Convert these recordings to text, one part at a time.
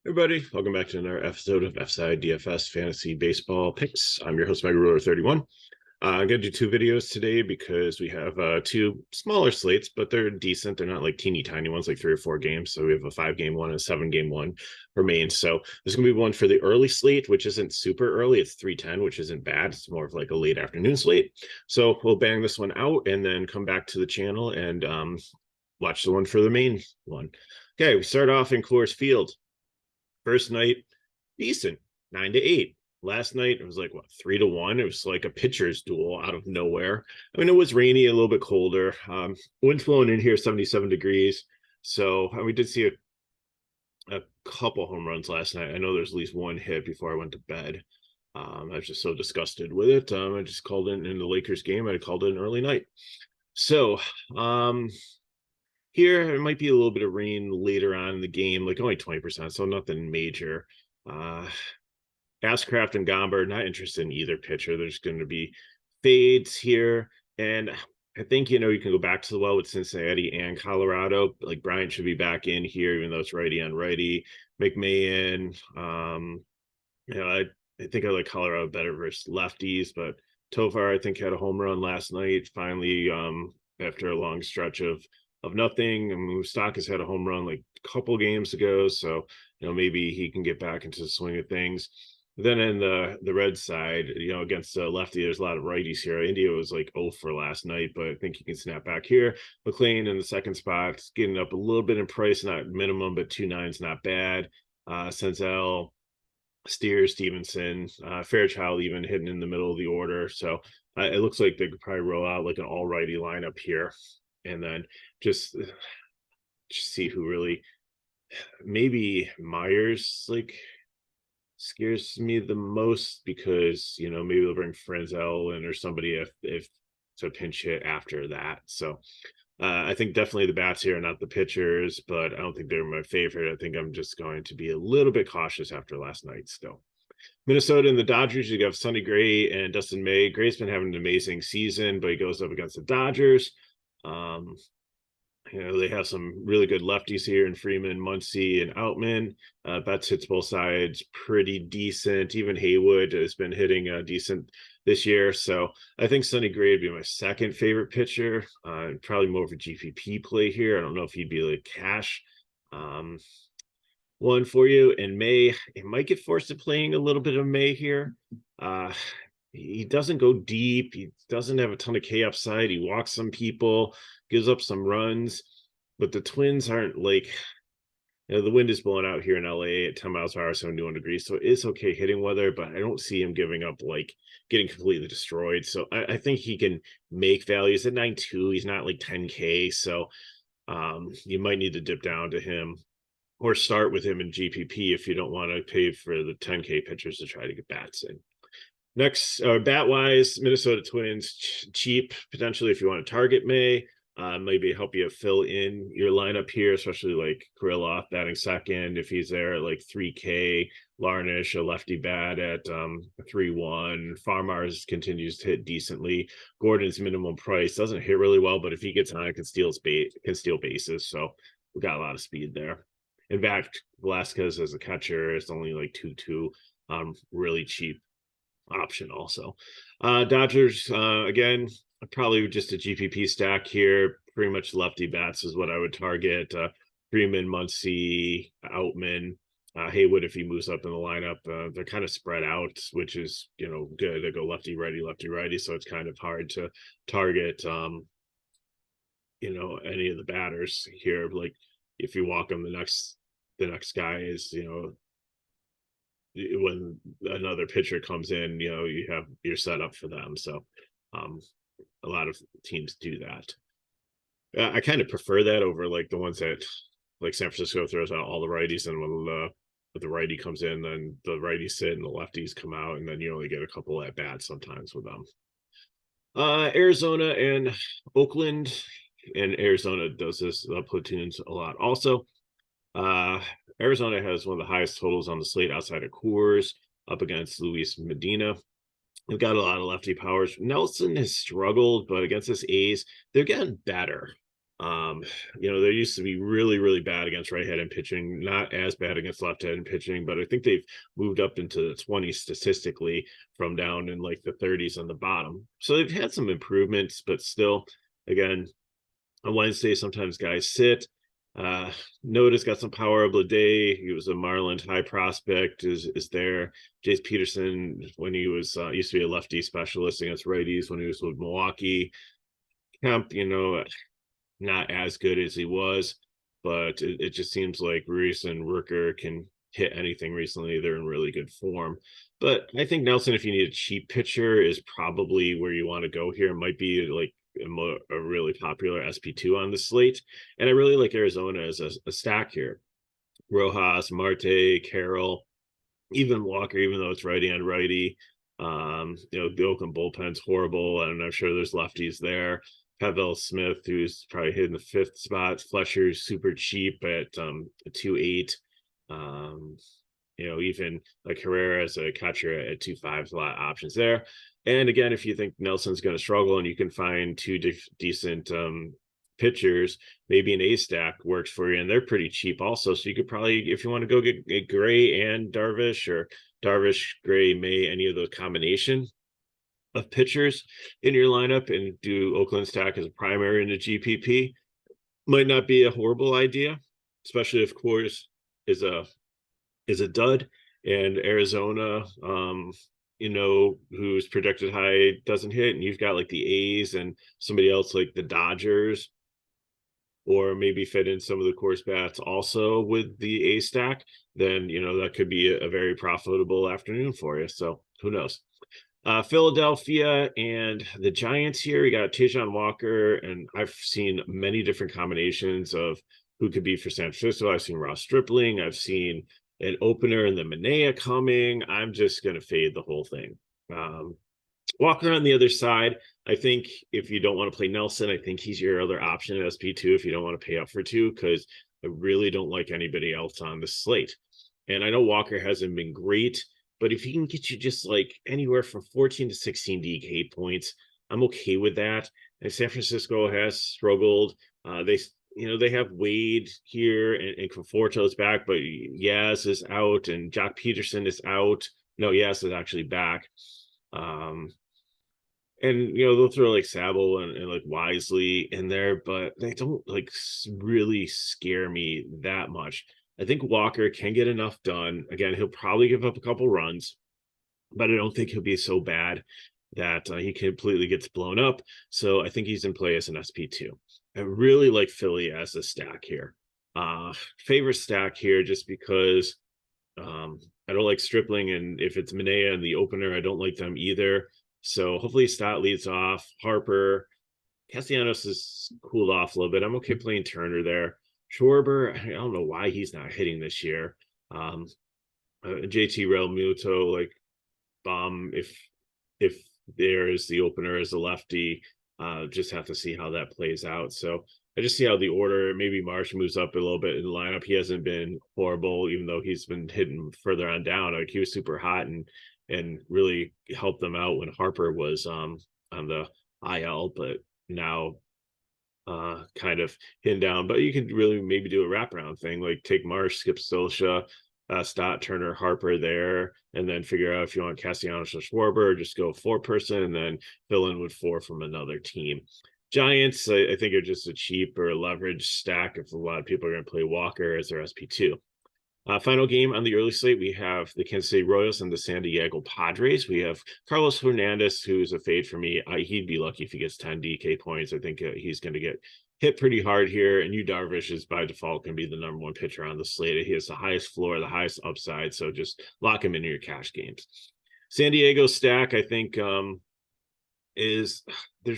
Everybody, welcome back to another episode of FSi DFS Fantasy Baseball Picks. I'm your host, Mega31. I'm going to do two videos today because we have two smaller slates, but they're decent. They're not like teeny tiny ones, like 3 or 4 games. So we have a 5-game one and a 7-game one remains. So there's going to be one for the early slate, which isn't super early. It's 3:10, which isn't bad. It's more of like a late afternoon slate. So we'll bang this one out and then come back to the channel and watch the one for the main one. Okay, we start off in Coors Field. First night, decent, 9-8. Last night, it was like, what, 3-1? It was like a pitcher's duel out of nowhere. I mean, it was rainy, a little bit colder. Wind's blowing in here, 77 degrees. So we did see a couple home runs last night. I know there's at least one hit before I went to bed. I was just so disgusted with it. I just called in the Lakers game. I called it an early night. So, here, it might be a little bit of rain later on in the game, like only 20%, so nothing major. Ashcraft and Gomber, not interested in either pitcher. There's going to be fades here. And I think, you can go back to the well with Cincinnati and Colorado. Like Bryant should be back in here, even though it's righty on righty. McMahon, I think I like Colorado better versus lefties, but Tovar, I think, had a home run last night, finally, after a long stretch of nothing. I mean, Moustakas had a home run like a couple games ago, so maybe he can get back into the swing of things. Then in the red side, against lefty, there's a lot of righties here. India was like 0 for last night, but I think he can snap back here. McLean in the second spot, getting up a little bit in price, not minimum, but 2.9's not bad. Senzel, Steer, Stevenson, Fairchild even hitting in the middle of the order. So it looks like they could probably roll out like an all righty lineup here. And then just see who really, maybe Myers like scares me the most, because maybe they'll bring Frenzel in or somebody if to pinch hit after that. So I think definitely the bats here are not the pitchers, but I don't think they're my favorite. I think I'm just going to be a little bit cautious after last night still. Minnesota and the Dodgers, you got Sonny Gray and Dustin May. Gray's been having an amazing season, but he goes up against the Dodgers. They have some really good lefties here in Freeman, Muncy, and Outman. Betts hits both sides pretty decent. Even Haywood has been hitting decent this year. So I think Sonny Gray would be my second favorite pitcher. Probably more of a GPP play here. I don't know if he'd be like cash. One for you. And May, it might get forced to playing a little bit of May here. He doesn't go deep. He doesn't have a ton of K upside. He walks some people, gives up some runs, but the Twins aren't like, the wind is blowing out here in LA at 10 miles per hour, 71 degrees. So it's okay hitting weather, but I don't see him giving up, like getting completely destroyed. So I think he can make values at 9.2. He's not like 10K. So you might need to dip down to him or start with him in GPP if you don't want to pay for the 10K pitchers to try to get bats in. Next, bat wise, Minnesota Twins, cheap potentially if you want to target May. Maybe help you fill in your lineup here, especially like Kirilloff batting second if he's there at like 3K. Larnish, a lefty bat at 3-1. Farmars continues to hit decently. Gordon's minimum price doesn't hit really well, but if he gets on, it can steal bases. So we got a lot of speed there. In fact, Velasquez as a catcher is only like 2-2. Really cheap option also. Dodgers, again, probably just a GPP stack here. Pretty much lefty bats is what I would target. Freeman, Muncy, Outman, Haywood if he moves up in the lineup. They're kind of spread out, which is good. They go lefty righty, so it's kind of hard to target any of the batters here. Like if you walk them, the next guy is when another pitcher comes in, you're set up for them. So a lot of teams do that. I kind of prefer that over like the ones that like San Francisco throws out all the righties, and when the righty comes in, then the righties sit and the lefties come out, and then you only get a couple at bats sometimes with them. Arizona and Oakland, and Arizona does this platoons a lot also. Arizona has one of the highest totals on the slate outside of Coors, up against Luis Medina. They've got a lot of lefty powers. Nelson has struggled, but against this A's, they're getting better. They used to be really, really bad against right-handed pitching, not as bad against left-handed pitching, but I think they've moved up into the 20s statistically from down in like the 30s on the bottom. So they've had some improvements, but still, again, on Wednesday, sometimes guys sit. Notice got some power of the day. He was a Marlins high prospect, is there. Jace Peterson, when he was used to be a lefty specialist against righties when he was with Milwaukee. Kemp, not as good as he was, but it just seems like Reese and Rooker can hit anything recently. They're in really good form. But I think Nelson, if you need a cheap pitcher, is probably where you want to go here. It might be like a really popular SP2 on the slate. And I really like Arizona as a stack here. Rojas, Marte, Carroll, even Walker, even though it's righty on righty. The Oakland bullpen's horrible, and I'm sure there's lefties there. Pavel Smith, who's probably hitting the fifth spot. Fletcher's super cheap at 2.8. Even like Herrera as a catcher at 2.5, a lot of options there. And again, if you think Nelson's going to struggle and you can find two decent pitchers, maybe an A stack works for you, and they're pretty cheap also. So you could probably, if you want to go get Gray and Darvish, or Darvish, Gray, May, any of those combination of pitchers in your lineup, and do Oakland stack as a primary in the GPP, might not be a horrible idea, especially if Coors is a dud, and Arizona, who's projected high doesn't hit, and you've got like the A's and somebody else like the Dodgers, or maybe fit in some of the Coors bats also with the A stack, then that could be a very profitable afternoon for you. So who knows? Philadelphia and the Giants here. We got Tajon Walker, and I've seen many different combinations of who could be for San Francisco. I've seen Ross Stripling. I've seen an opener and the Manaea coming. I'm just going to fade the whole thing. Walker on the other side, I think if you don't want to play Nelson, I think he's your other option at SP2 if you don't want to pay up for two, because I really don't like anybody else on the slate. And I know Walker hasn't been great, but if he can get you just like anywhere from 14 to 16 DK points, I'm okay with that. And San Francisco has struggled. They have Wade here, and Conforto's back, but Yaz is out and Jock Peterson is out. No, Yaz is actually back. And they'll throw like Sabo and like Wisely in there, but they don't like really scare me that much. I think Walker can get enough done. Again, he'll probably give up a couple runs, but I don't think he'll be so bad that he completely gets blown up. So I think he's in play as an SP2. I really like Philly as a stack here. Favorite stack here just because I don't like Stripling, and if it's Manaea and the opener, I don't like them either. So hopefully Stott leads off. Harper, Castellanos is cooled off a little bit. I'm okay playing Turner there. Schwarber, I don't know why he's not hitting this year. JT Realmuto, like bomb if there is the opener as a lefty. Just have to see how that plays out. So I just see how the order, maybe Marsh moves up a little bit in the lineup. He hasn't been horrible, even though he's been hitting further on down. Like he was super hot and really helped them out when Harper was on the IL, but now kind of hidden down. But you could really maybe do a wraparound thing, like take Marsh, skip Stolsha, Stott, Turner, Harper there, and then figure out if you want Castellanos or Schwarber, just go 4-person and then fill in with 4 from another team. Giants, I think, are just a cheap or leverage stack if a lot of people are going to play Walker as their SP2. Final game on the early slate, we have the Kansas City Royals and the San Diego Padres. We have Carlos Hernandez, who's a fade for me. He'd be lucky if he gets 10 DK points. I think he's going to get hit pretty hard here. And Yu Darvish is by default going to be the number one pitcher on the slate. He has the highest floor, the highest upside. So just lock him into your cash games. San Diego stack, I think, there's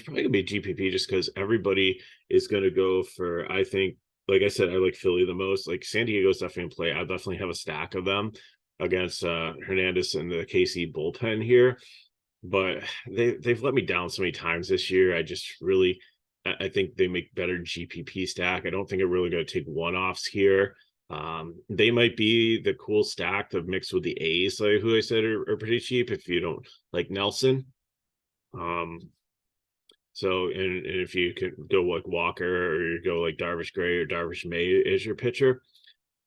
probably going to be GPP just because everybody is going to go for, I think, like I said, I like Philly the most. Like San Diego's definitely in play. I definitely have a stack of them against Hernandez and the KC bullpen here. But they've let me down so many times this year. I think they make better GPP stack. I don't think I'm really going to take one-offs here. They might be the cool stack to mix with the A's, like who I said are pretty cheap if you don't like Nelson. So, and if you can go like Walker, or you go like Darvish Gray or Darvish May as your pitcher,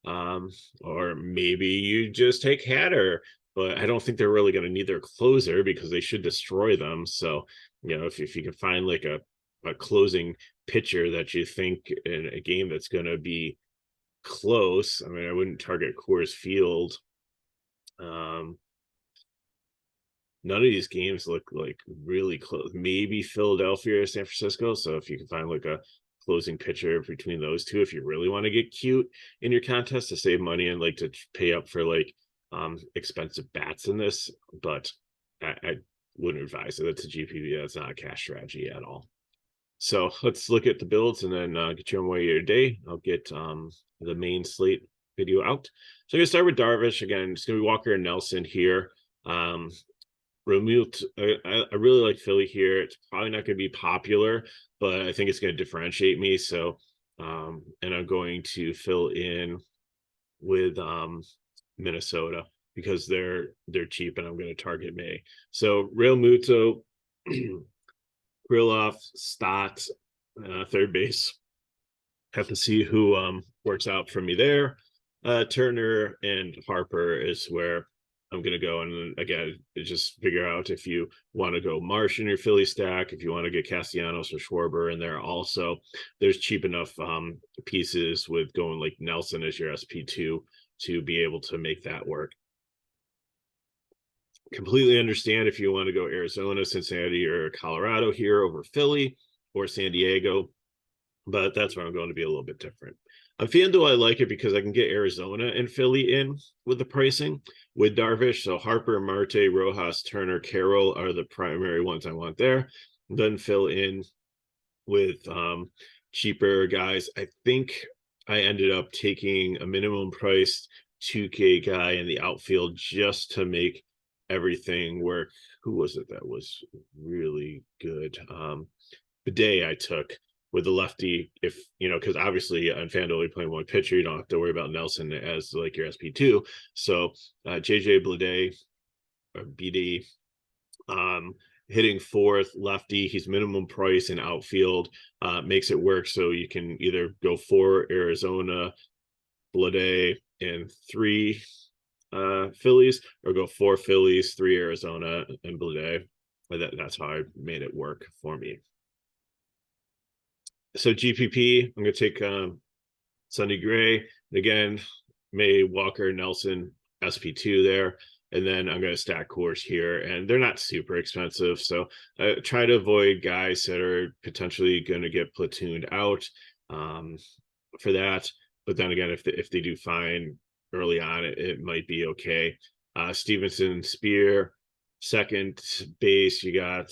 or maybe you just take Hatter, but I don't think they're really going to need their closer because they should destroy them. So, if you can find like a closing pitcher that you think in a game that's going to be close, I mean, I wouldn't target Coors Field. None of these games look like really close. Maybe Philadelphia or San Francisco. So if you can find like a closing pitcher between those two, if you really want to get cute in your contest to save money and like to pay up for like expensive bats in this, but I wouldn't advise it. That's a GPP. That's not a cash strategy at all. So let's look at the builds and then get you on way your day. I'll get the main slate video out. So I'm gonna start with Darvish again. It's gonna be Walker and Nelson here. Remote, I really like Philly here. It's probably not going to be popular, but I think it's going to differentiate me. So, and I'm going to fill in with Minnesota because they're cheap, and I'm going to target May. So Real Muto, Kriloff, Stott, third base. Have to see who works out for me there. Turner and Harper is where I'm going to go. And again, just figure out if you want to go Marsh in your Philly stack, if you want to get Castellanos or Schwarber in there also. There's cheap enough pieces with going like Nelson as your SP2 to be able to make that work. Completely understand if you want to go Arizona, Cincinnati, or Colorado here over Philly or San Diego, but that's where I'm going to be a little bit different. On FanDuel, I like it because I can get Arizona and Philly in with the pricing with Darvish. So Harper, Marte, Rojas, Turner, Carroll are the primary ones I want there. Then fill in with cheaper guys. I think I ended up taking a minimum priced 2K guy in the outfield just to make everything work. Who was it that was really good? The day I took with the lefty, if because obviously on FanDuel you're playing one pitcher, you don't have to worry about Nelson as like your SP2. So JJ Bleday or BD, hitting fourth, lefty, he's minimum price in outfield, makes it work. So you can either go 4 Arizona, Bleday, and 3 Phillies, or go 4 Phillies, 3 Arizona, and Bleday. That's how I made it work for me. So GPP, I'm going to take Sonny Gray. Again, May, Walker, Nelson, SP2 there. And then I'm going to stack Coors here. And they're not super expensive. So I try to avoid guys that are potentially going to get platooned out for that. But then again, if they do fine early on, it might be okay. Stevenson, Spear, second base, you got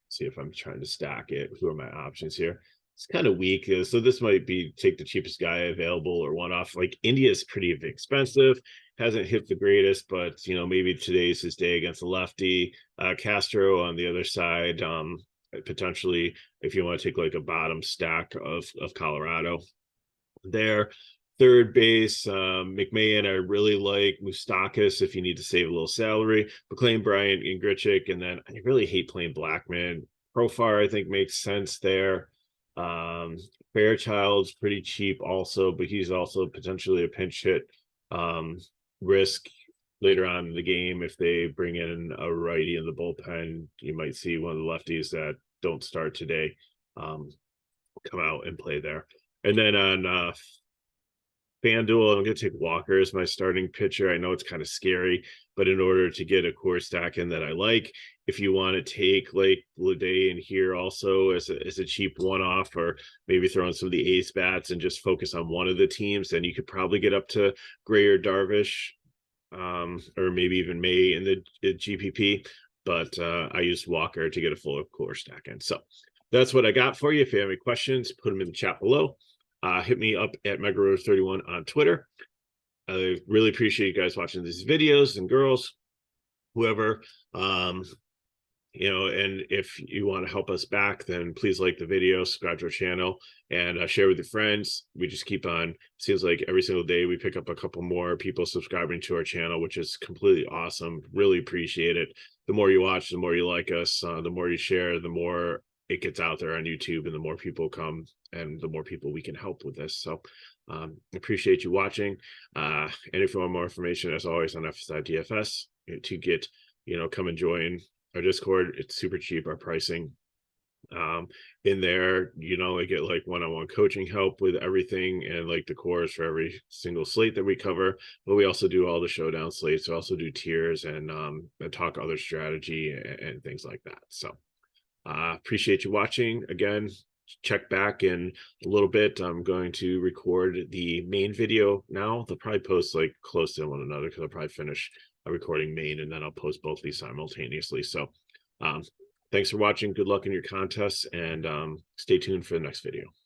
see if I'm trying to stack it. Who are my options here? It's kind of weak. So this might be take the cheapest guy available or one off. Like India is pretty expensive, hasn't hit the greatest, but maybe today's his day against the lefty. Castro on the other side, potentially if you want to take like a bottom stack of Colorado there. Third base, McMahon, I really like. Moustakas if you need to save a little salary. McLean, Bryant, and Grichuk. And then I really hate playing Blackman. Profar, I think, makes sense there. Fairchild's pretty cheap also, but he's also potentially a pinch hit risk later on in the game. If they bring in a righty in the bullpen, you might see one of the lefties that don't start today come out and play there. And then on FanDuel, I'm going to take Walker as my starting pitcher. I know it's kind of scary, but in order to get a core stack in that I like, if you want to take like Bleday in here also as a cheap one-off, or maybe throw in some of the ace bats and just focus on one of the teams, then you could probably get up to Gray or Darvish, or maybe even May in the GPP. But I used Walker to get a full core stack in. So that's what I got for you. If you have any questions, put them in the chat below. Hit me up at MegaRose31 on Twitter. I really appreciate you guys watching these videos, and girls, whoever. And if you want to help us back, then please like the video, subscribe to our channel, and share with your friends. We just keep on, seems like every single day we pick up a couple more people subscribing to our channel, which is completely awesome. Really appreciate it. The more you watch, the more you like us, the more you share, the more it gets out there on YouTube, and the more people come, and the more people we can help with this. So appreciate you watching. And if you want more information, as always, on FSi DFS, to get, come and join our Discord. It's super cheap, our pricing. In there, I get like one-on-one coaching help with everything, and like the cores for every single slate that we cover. But we also do all the showdown slates. We also do tiers, and talk other strategy and things like that. So appreciate you watching. Again, check back in a little bit. I'm going to record the main video now. They'll probably post like close to one another, because I'll probably finish recording main, and then I'll post both these simultaneously. So thanks for watching. Good luck in your contests, and stay tuned for the next video.